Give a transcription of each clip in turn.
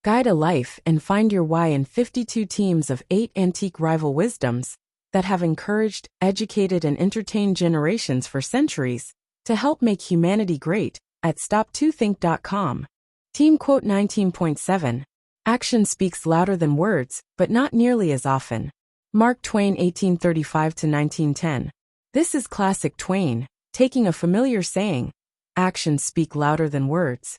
Guide a life and find your why in 52 teams of 8 antique rival wisdoms that have encouraged, educated, and entertained generations for centuries to help make humanity great at stop2think.com. Team quote 19.7. Action speaks louder than words, but not nearly as often. Mark Twain, 1835–1910. This is classic Twain, taking a familiar saying, actions speak louder than words,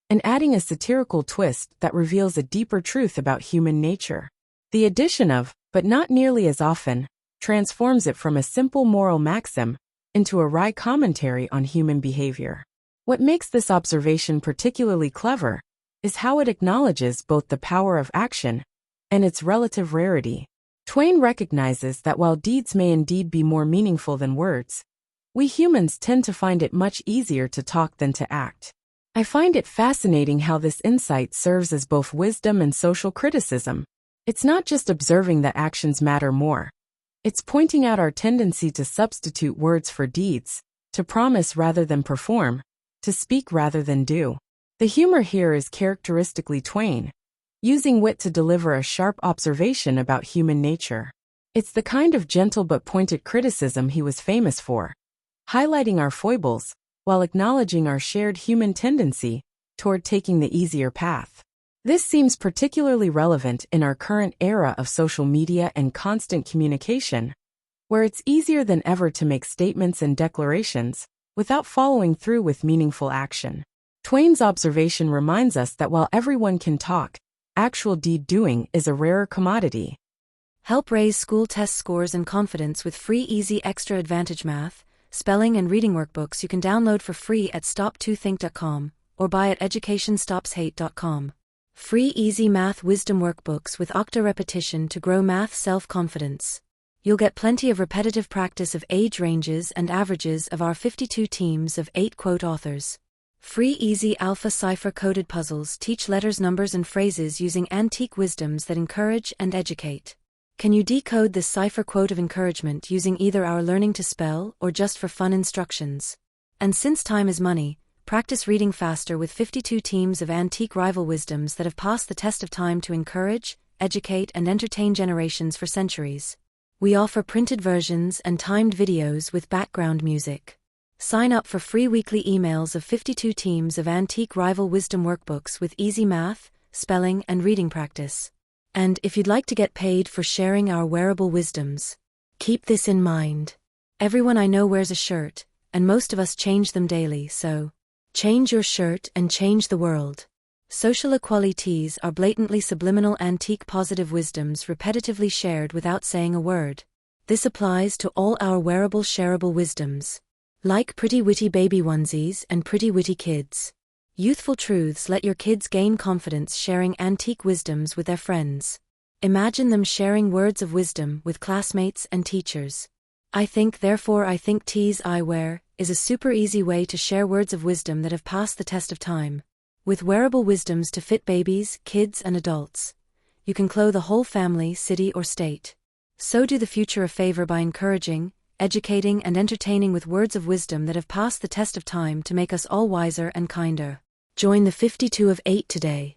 and adding a satirical twist that reveals a deeper truth about human nature. The addition of, but not nearly as often, transforms it from a simple moral maxim into a wry commentary on human behavior. What makes this observation particularly clever is how it acknowledges both the power of action and its relative rarity. Twain recognizes that while deeds may indeed be more meaningful than words, we humans tend to find it much easier to talk than to act. I find it fascinating how this insight serves as both wisdom and social criticism. It's not just observing that actions matter more. It's pointing out our tendency to substitute words for deeds, to promise rather than perform, to speak rather than do. The humor here is characteristically Twain, using wit to deliver a sharp observation about human nature. It's the kind of gentle but pointed criticism he was famous for, highlighting our foibles while acknowledging our shared human tendency toward taking the easier path. This seems particularly relevant in our current era of social media and constant communication, where it's easier than ever to make statements and declarations without following through with meaningful action. Twain's observation reminds us that while everyone can talk, actual deed-doing is a rarer commodity. Help raise school test scores and confidence with free easy extra advantage math, spelling and reading workbooks you can download for free at stop2think.com or buy at educationstopshate.com. Free easy math wisdom workbooks with octa repetition to grow math self-confidence. You'll get plenty of repetitive practice of age ranges and averages of our 52 teams of 8 quote authors. Free easy alpha cipher-coded puzzles teach letters, numbers, and phrases using antique wisdoms that encourage and educate. Can you decode this cipher quote of encouragement using either our Learning to Spell or just for fun instructions? And since time is money, practice reading faster with 52 teams of antique rival wisdoms that have passed the test of time to encourage, educate, and entertain generations for centuries. We offer printed versions and timed videos with background music. Sign up for free weekly emails of 52 teams of antique rival wisdom workbooks with easy math, spelling, and reading practice. And if you'd like to get paid for sharing our wearable wisdoms, keep this in mind. Everyone I know wears a shirt, and most of us change them daily, so change your shirt and change the world. Social equalities are blatantly subliminal antique positive wisdoms repetitively shared without saying a word. This applies to all our wearable shareable wisdoms. Like pretty witty baby onesies and pretty witty kids. Youthful truths let your kids gain confidence sharing antique wisdoms with their friends. Imagine them sharing words of wisdom with classmates and teachers. I think therefore I think tees I wear is a super easy way to share words of wisdom that have passed the test of time. With wearable wisdoms to fit babies, kids, and adults. You can clothe a whole family, city, or state. So do the future a favor by encouraging, educating, and entertaining with words of wisdom that have passed the test of time to make us all wiser and kinder. Join the 52 of 8 today.